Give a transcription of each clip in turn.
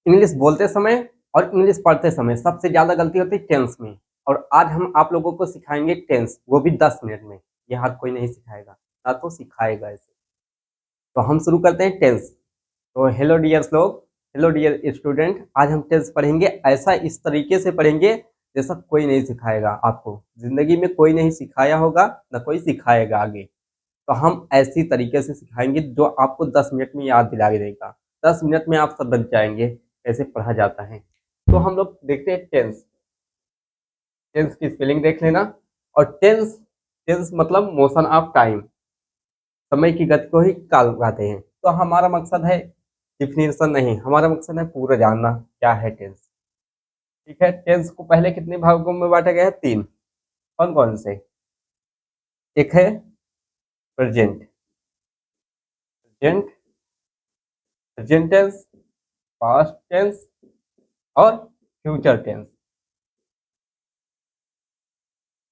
English बोलते समय और इंग्लिश पढ़ते समय सबसे ज़्यादा गलती होती है टेंस में। और आज हम आप लोगों को सिखाएंगे टेंस, वो भी 10 मिनट में। ये हर कोई नहीं सिखाएगा, ना तो सिखाएगा ऐसे। तो हम शुरू करते हैं टेंस। तो हेलो डियर्स लोग, हेलो डियर स्टूडेंट, आज हम टेंस पढ़ेंगे। ऐसा इस तरीके से पढ़ेंगे जैसा कोई नहीं सिखाएगा आपको। ज़िंदगी में कोई नहीं सिखाया होगा, ना कोई सिखाएगा आगे। तो हम ऐसी तरीके से सिखाएंगे जो आपको 10 मिनट में याद दिला देगा। 10 मिनट में आप सब बन जाएंगे, कैसे पढ़ा जाता है। तो हम लोग देखते हैं टेंस। टेंस की स्पेलिंग देख लेना। और टेंस, टेंस मतलब मोशन ऑफ टाइम, समय की गति को ही काल कहते हैं। तो हमारा मकसद है डिफिनेशन नहीं, हमारा मकसद है पूरा जानना क्या है टेंस। ठीक है, टेंस को पहले कितने भागों में बांटा गया है? 3। कौन कौन से? एक है present, present, present tense, past tense और फ्यूचर टेंस।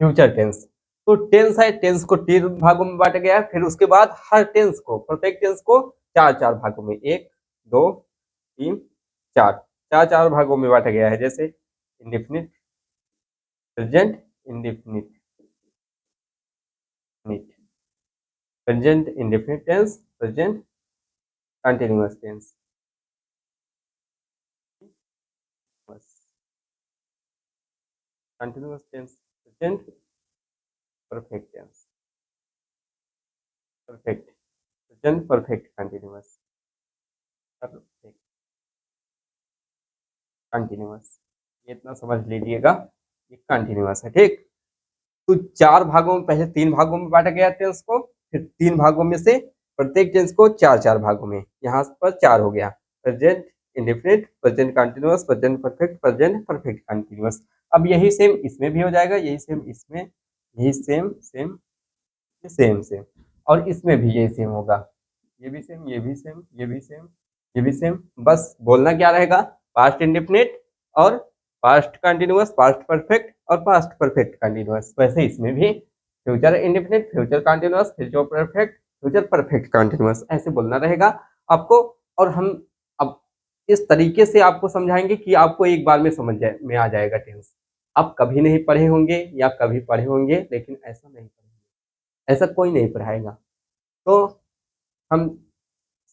फ्यूचर टेंस, तो टेंस है, टेंस को 3 भागों में बांटा गया है। फिर उसके बाद हर टेंस को, प्रत्येक टेंस को 4-4 भागों में, 1, 2, 3, 4, 4-4 भागों में बांटा गया है। जैसे indefinite, present indefinite, present indefinite tense, present continuous tense, continuous tense, present perfect tense, perfect, present perfect continuous, perfect continuous. ये इतना समझ लीजिएगा, ये कंटिन्यूअस है। ठीक, तो 4 भागों में, पहले 3 भागों में बांटा गया टेंस को, फिर 3 भागों में से प्रत्येक टेंस को 4-4 भागों में। यहाँ पर 4 हो गया, present indefinite, present continuous, present perfect, present perfect continuous. अब यही सेम इसमें भी हो जाएगा, यही सेम इसमें, यही सेम सेम, ये सेम सेम, और इसमें भी यही सेम होगा। ये भी सेम, ये भी सेम, ये भी सेम, ये भी सेम। बस बोलना क्या रहेगा? पास्ट इंडेफिनिट और पास्ट कंटिन्यूअस, पास्ट परफेक्ट और पास्ट परफेक्ट कंटिन्यूअस। वैसे इसमें भी future indefinite, future continuous, future perfect, future perfect continuous, ऐसे बोलना रहेगा आपको। और हम अब इस तरीके से आपको समझाएंगे कि आपको एक बार में समझ में आ जाएगा टेंस। आप कभी नहीं पढ़े होंगे या कभी पढ़े होंगे, लेकिन ऐसा नहीं पढ़ेंगे, ऐसा कोई नहीं पढ़ाएगा। तो हम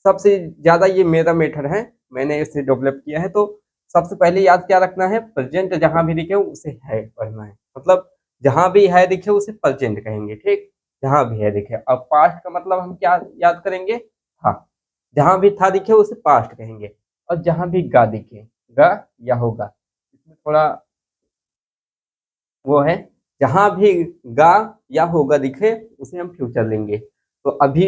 सबसे ज़्यादा, ये मेरा मेथड है, मैंने इसे डेवलप किया है। तो सबसे पहले याद क्या रखना है? प्रेजेंट जहाँ भी दिखे उसे है पढ़ना है। मतलब जहाँ भी है दिखे उसे प्रेजेंट कहेंगे। ठीक, जहाँ भी है दिखे। अब पास्ट का मतलब हम क्या याद करेंगे? था। जहाँ भी था दिखे उसे पास्ट कहेंगे। और जहाँ भी गा दिखे, गा या होगा, इसमें थोड़ा वो है, जहाँ भी गा या होगा दिखे उसे हम फ्यूचर लेंगे। तो अभी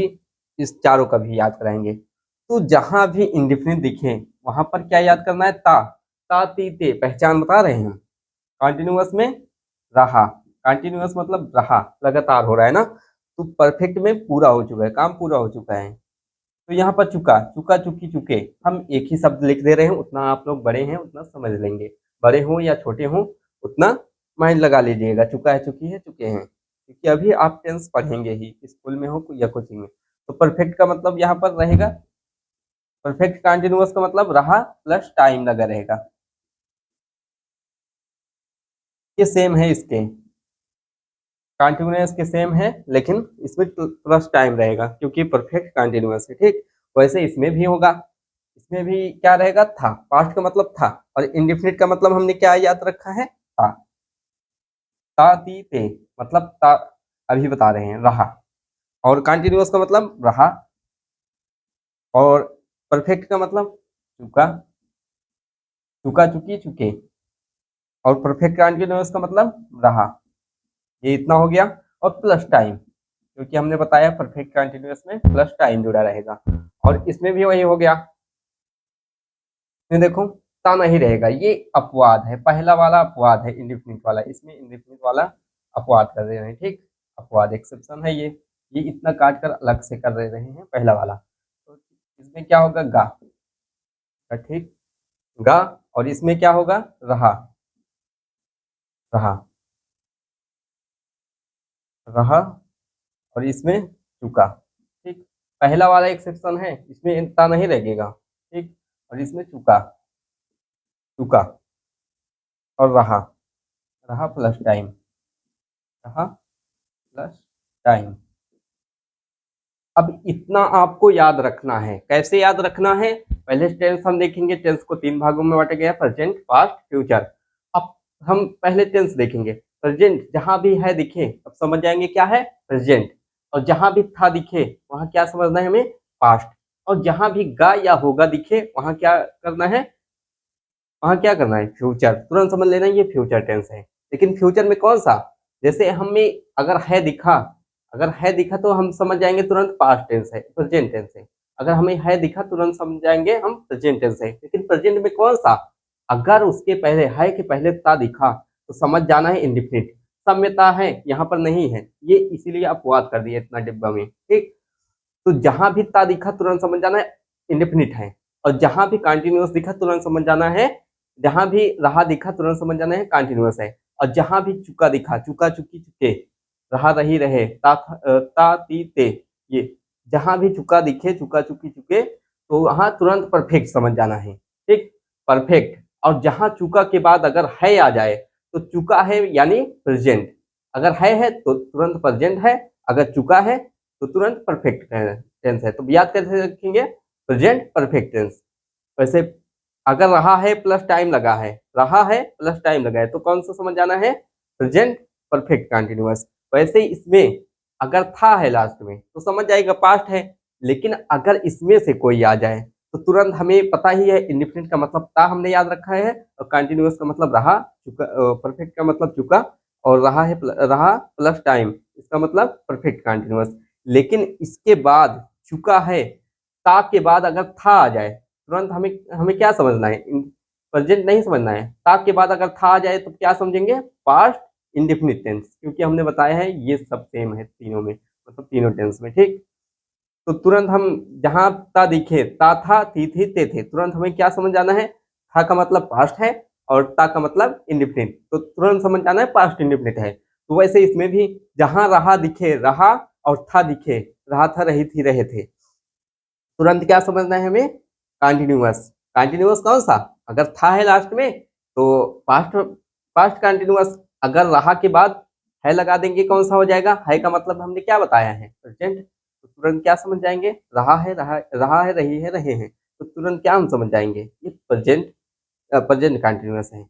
इस चारों का भी याद कराएंगे। तो जहाँ भी इंडेफिनिट दिखे वहां पर क्या याद करना है? ता ती ते, पहचान बता रहे हैं। कॉन्टिन्यूअस में रहा, कॉन्टिन्यूअस मतलब रहा, लगातार हो रहा है ना। तो परफेक्ट में पूरा हो चुका है, काम पूरा हो चुका है। तो यहाँ पर चुका, चुका, चुकी, चुके, हम एक ही शब्द लिख दे रहे हैं। उतना आप लोग बड़े हैं उतना समझ लेंगे, बड़े हों या छोटे हों उतना माइंड लगा लीजिएगा। चुका है, चुकी है, चुके हैं, क्योंकि अभी आप टेंस पढ़ेंगे ही, स्कूल में हो या कोचिंग में। तो परफेक्ट का मतलब यहाँ पर रहेगा, परफेक्ट कंटिन्यूअस का मतलब रहा प्लस टाइम लगा रहेगा। ये सेम है इसके, कंटिन्यूअस के सेम है, लेकिन इसमें प्लस टाइम रहेगा क्योंकि परफेक्ट कंटिन्यूअस है। ठीक, वैसे इसमें भी होगा। इसमें भी क्या रहेगा? था। पास्ट का मतलब था, और इंडेफिनिट का मतलब हमने क्या याद रखा है? था। ता ती ते मतलब ता, अभी बता रहे हैं, रहा। और कंटिन्यूअस का मतलब रहा। और परफेक्ट का मतलब चुका, चुका, चुकी, चुके। और परफेक्ट कंटिन्यूअस का मतलब रहा। ये इतना हो गया। और प्लस टाइम, क्योंकि हमने बताया परफेक्ट कंटिन्यूअस में प्लस टाइम जुड़ा रहेगा। और इसमें भी वही हो गया। इसमें देखो ता नहीं रहेगा, ये अपवाद है, पहला वाला अपवाद है इंडेफिनिट वाला, इसमें इंडेफिनिट वाला अपवाद कर रहे हैं। ठीक, अपवाद एक्सेप्शन है ये इतना काट कर अलग से कर रहे हैं पहला वाला। तो इसमें क्या होगा? गा, ठीक, गा। और इसमें क्या होगा? रहा, रहा, रहा। और इसमें चुका। ठीक, पहला वाला एक्सेप्शन है, इसमें ता नहीं लगेगा। ठीक, और इसमें चुका, चुका और रहा, रहा प्लस टाइम, रहा प्लस टाइम। अब इतना आपको याद रखना है। कैसे याद रखना है? पहले टेंस हम देखेंगे, टेंस को 3 भागों में बांटा गया, प्रेजेंट, पास्ट, फ्यूचर। अब हम पहले टेंस देखेंगे। प्रेजेंट जहां भी है दिखे, अब समझ जाएंगे क्या है प्रेजेंट। और जहां भी था दिखे वहां क्या समझना है हमें, पास्ट। और जहां भी गा या होगा दिखे वहां क्या करना है, वहां क्या करना है, फ्यूचर। तुरंत समझ लेना ये फ्यूचर टेंस है। लेकिन फ्यूचर में कौन सा, जैसे हमें अगर है दिखा, अगर है दिखा तो हम समझ जाएंगे तुरंत पास्ट टेंस है, प्रेजेंट टेंस है। अगर हमें है दिखा तुरंत समझ जाएंगे हम प्रेजेंट टेंस है। लेकिन प्रेजेंट में कौन सा, अगर उसके पहले है के पहले ता दिखा तो समझ जाना है इंडिफिनिट। साम्यता है यहाँ पर नहीं है, ये इसीलिए अपवाद कर दिया इतना डिब्बा में, ठीक। तो जहां भी ता दिखा तुरंत समझ जाना है इंडेफिनिट है। और जहां भी कंटिन्यूअस दिखा तुरंत समझ जाना है, जहां भी रहा दिखा तुरंत समझ जाना है कंटिन्यूअस है। और जहां भी चुका दिखा, चुका चुकी चुके, रहा रही रहे, ता ती ते, ये जहां भी चुका दिखे, चुका चुकी चुके, तो वहां तुरंत परफेक्ट समझ जाना है, ठीक, परफेक्ट। और जहां चुका के बाद अगर है आ जाए तो चुका है यानी प्रेजेंट। अगर है तो तुरंत प्रेजेंट है, अगर चुका है तो तुरंत परफेक्ट टेंस है। तो याद कैसे रखेंगे, प्रेजेंट परफेक्ट टेंस। वैसे अगर रहा है प्लस टाइम लगा है, रहा है प्लस टाइम लगा है तो कौन सा समझ जाना है, प्रेजेंट परफेक्ट कंटिन्यूअस। वैसे इसमें अगर था है लास्ट में तो समझ जाएगा पास्ट है। लेकिन अगर इसमें से कोई आ जाए तो तुरंत हमें पता ही है इंडिफिनिट का मतलब था हमने याद रखा है, और कंटिन्यूअस का मतलब रहा, चुका, परफेक्ट का मतलब चुका, और रहा है रहा प्लस टाइम, इसका मतलब परफेक्ट कंटिन्यूअस। लेकिन इसके बाद चुका है, ता के बाद अगर था आ जाए तुरंत हमें हमें क्या समझना है, प्रेजेंट नहीं समझना है। ता के बाद अगर था आ जाए तो क्या समझेंगे, पास्ट इंडेफिनिट टेंस, क्योंकि हमने बताया है ये सब सेम है तीनों में, मतलब तीनों टेंस में, ठीक। तो तुरंत हम जहां ता दिखे, ता था, थी ते थे, तुरंत हमें क्या समझ जाना है, था का मतलब पास्ट है और ता का मतलब इंडेफिनिट, तो तुरंत समझ जाना है पास्ट इंडेफिनिट है। तो वैसे इसमें भी जहां रहा दिखे, रहा, और था दिखे, रहा था, रही थी, रहे थे, तुरंत क्या समझना है हमें, कंटिन्यूअस। कंटिन्यूअस कौन सा, अगर था है लास्ट में तो पास्ट, पास्ट कंटिन्यूअस। अगर रहा के बाद है लगा देंगे कौन सा हो जाएगा, है का मतलब हमने क्या बताया है, प्रेजेंट। तो तुरंत क्या समझ जाएंगे, रहा है, रही है, रहे हैं, तो तुरंत क्या हम समझ जाएंगे, ये प्रेजेंट, प्रेजेंट कंटिन्यूअस है।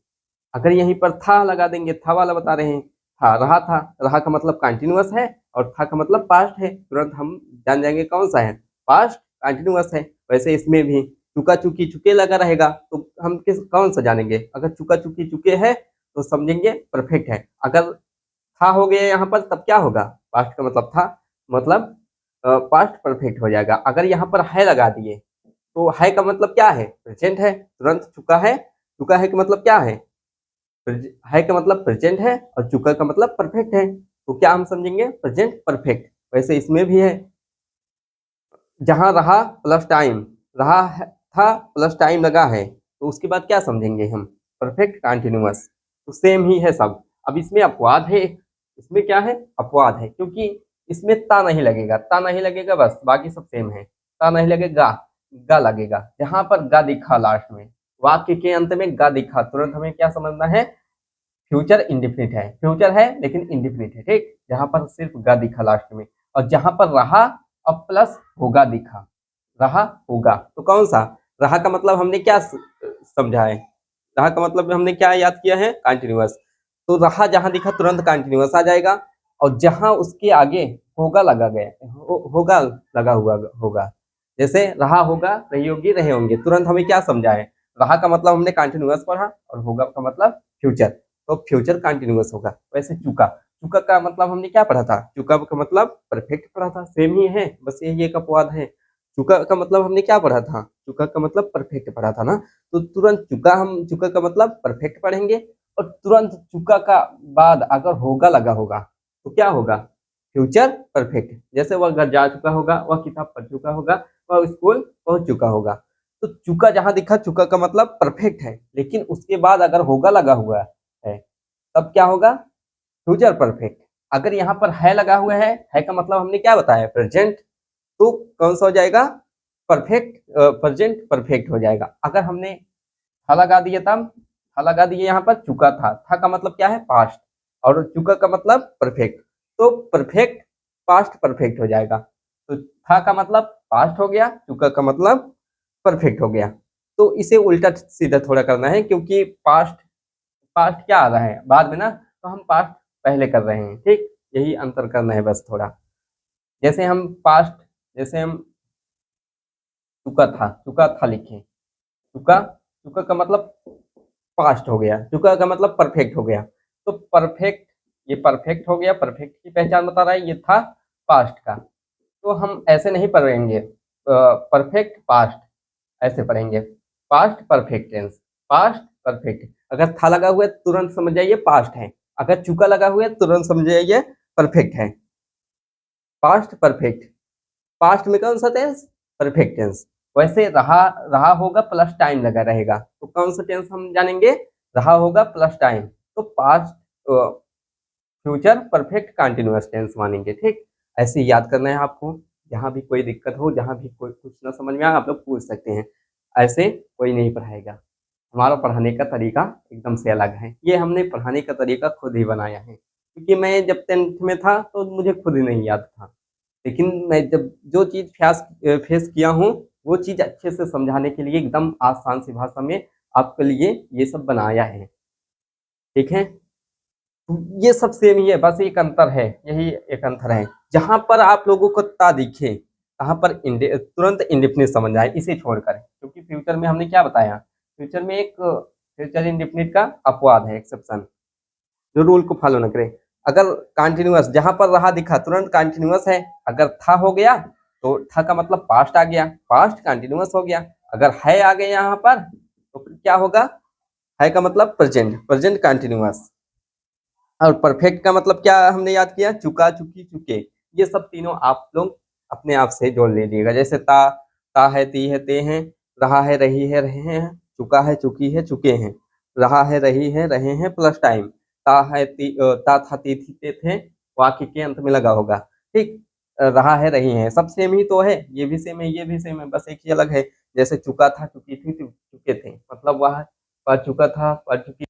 अगर यहीं पर था लगा देंगे, था वाला बता रहे हैं, था, रहा का मतलब कंटिन्यूअस है और था का मतलब पास्ट है, तुरंत हम जान जाएंगे कौन सा है, पास्ट कंटिन्यूअस है। वैसे इसमें भी चुका चुकी चुके लगा रहेगा तो हम किस कौन सा जानेंगे, अगर चुका चुकी चुके है तो समझेंगे परफेक्ट है। अगर था हो गया यहाँ पर तब क्या होगा, पास्ट का मतलब था, मतलब पास्ट परफेक्ट हो जाएगा। अगर यहाँ पर है लगा दिए तो है का मतलब क्या है, प्रेजेंट है, तुरंत चुका है, चुका है का मतलब क्या है, है का मतलब प्रेजेंट है, और चुका का मतलब परफेक्ट है, तो क्या हम समझेंगे, प्रेजेंट परफेक्ट। वैसे इसमें भी है, जहां रहा प्लस टाइम, था प्लस टाइम लगा है तो उसके बाद क्या समझेंगे हम, परफेक्ट कंटिन्यूअस। तो सेम ही है सब। अब इसमें अपवाद है, इसमें क्या है, अपवाद है, क्योंकि इसमें ता नहीं लगेगा, ता नहीं लगेगा, बस बाकी सब सेम है। ता नहीं लगेगा, गा लगेगा। जहां पर गा दिखा लास्ट में, वाक्य के अंत में गा दिखा, तुरंत हमें क्या समझना है, फ्यूचर इंडिफिनिट है, फ्यूचर है लेकिन इंडिफिनिट है, ठीक। जहां पर सिर्फ गा दिखा लास्ट में, और जहां पर रहा और प्लस होगा दिखा, रहा होगा, तो कौन सा, रहा का मतलब हमने क्या समझा है, रहा का मतलब हमने क्या याद किया है, कंटिन्यूअस। तो रहा जहां दिखा तुरंत कंटिन्यूअस आ जाएगा, और जहां उसके आगे होगा लगा गया, होगा लगा हुआ होगा, जैसे रहा होगा, रही होगी, रहे होंगे, तुरंत हमें क्या समझा है, रहा का मतलब हमने कंटिन्यूअस पढ़ा और होगा का मतलब फ्यूचर, तो फ्यूचर कंटिन्यूअस होगा। वैसे चुका, चुका का मतलब हमने क्या पढ़ा था, चुका का मतलब परफेक्ट पढ़ा था, सेम ही है, बस यही एक अपवाद है। चुका का मतलब हमने क्या पढ़ा था, चुका का मतलब परफेक्ट पढ़ा था ना, तो तुरंत चुका, हम चुका का मतलब परफेक्ट पढ़ेंगे, और तुरंत चुका का बाद अगर होगा लगा होगा तो क्या होगा, फ्यूचर परफेक्ट। जैसे वह घर जा चुका होगा, वह किताब पढ़ चुका होगा, वह स्कूल पहुंच चुका होगा। तो चुका जहां दिखा, चुका का मतलब परफेक्ट है, लेकिन उसके बाद अगर होगा लगा हुआ है तब क्या होगा, फ्यूचर परफेक्ट। अगर यहाँ पर है लगा हुआ है का मतलब हमने क्या बताया, प्रेजेंट, तो कौन सा हो जाएगा, परफेक्ट, प्रेजेंट परफेक्ट हो जाएगा। अगर हमने था लगा दिए तब, था लगा दिए यहाँ पर, चुका था का मतलब क्या है, पास्ट, और चुका का मतलब परफेक्ट। तो परफेक्ट पास्ट परफेक्ट हो जाएगा। तो था का मतलब पास्ट हो गया, चुका का मतलब परफेक्ट हो गया। तो इसे उल्टा सीधा थोड़ा करना है, क्योंकि पास्ट पास्ट क्या आ रहा है बाद में ना, तो हम पास्ट पहले कर रहे हैं, ठीक। यही अंतर करना है बस थोड़ा। जैसे हम पास्ट, जैसे हम चुका था लिखे, चुका, चुका का मतलब पास्ट हो गया, चुका का मतलब परफेक्ट हो गया। तो परफेक्ट, ये परफेक्ट हो गया, परफेक्ट की पहचान बता रहा है, ये था पास्ट का। तो हम ऐसे नहीं पढ़ेंगे परफेक्ट पास्ट, ऐसे पढ़ेंगे past perfect tense, past perfect. अगर था लगा हुआ है तुरंत समझ जाइए पास्ट है, अगर चुका लगा हुआ है तुरंत समझ जाइए परफेक्ट है। पास्ट परफेक्ट, पास्ट में कौन सा टेंस, परफेक्ट टेंस। वैसे रहा, रहा होगा प्लस टाइम लगा रहेगा, तो कौन सा टेंस हम जानेंगे, रहा होगा प्लस टाइम, तो past future perfect continuous tense मानेंगे, ठीक। ऐसे ही याद करना है आपको। जहाँ भी कोई दिक्कत हो, जहाँ भी कोई कुछ ना समझ में आए, आप लोग पूछ सकते हैं। ऐसे कोई नहीं पढ़ाएगा, हमारा पढ़ाने का तरीका एकदम से अलग है। ये हमने पढ़ाने का तरीका खुद ही बनाया है, क्योंकि मैं जब 10th में था तो मुझे खुद ही नहीं याद था। लेकिन मैं जब जो चीज़ फेस किया हूँ, वो चीज़ अच्छे से समझाने के लिए एकदम आसान सी भाषा में आपके लिए ये सब बनाया है, ठीक है। ये सब सेम ही है, बस एक अंतर है, यही एक अंतर है। जहाँ पर आप लोगों को ता दिखे, वहाँ पर तुरंत इंडेफिनिट समझ आए, इसे छोड़कर, क्योंकि फ्यूचर में हमने क्या बताया, फ्यूचर में एक फ्यूचर इंडेफिनिट का अपवाद है, एक्सेप्शन, जो रूल को फॉलो न करे। अगर कंटिन्यूअस, जहां पर रहा दिखा तुरंत कंटिन्यूअस है, अगर था हो गया तो था का मतलब पास्ट आ गया, पास्ट कंटिन्यूअस हो गया। अगर है आ गया यहाँ पर तो फिर क्या होगा, है का मतलब प्रेजेंट, प्रेजेंट कंटिन्यूअस। और परफेक्ट का मतलब क्या हमने याद किया, चुका, चुकी, चुके। ये सब तीनों आप लोग अपने आप से जोड़ लीजिएगा। जैसे ता है, ती है, ते हैं, रहा है, रही है, रहे हैं, चुका है, चुकी है, चुके हैं, रहा है, रही है, रहे हैं प्लस टाइम, ता है, ता था, ती थी, ते थे, वाक्य के अंत में लगा होगा, ठीक। रहा है, रही है, सब सेम ही तो है, ये भी सेम है, ये भी सेम है, बस एक ही अलग है। जैसे चुका था, चुकी थी, चुके थे, मतलब वह पढ़ चुका था, पढ़ चुकी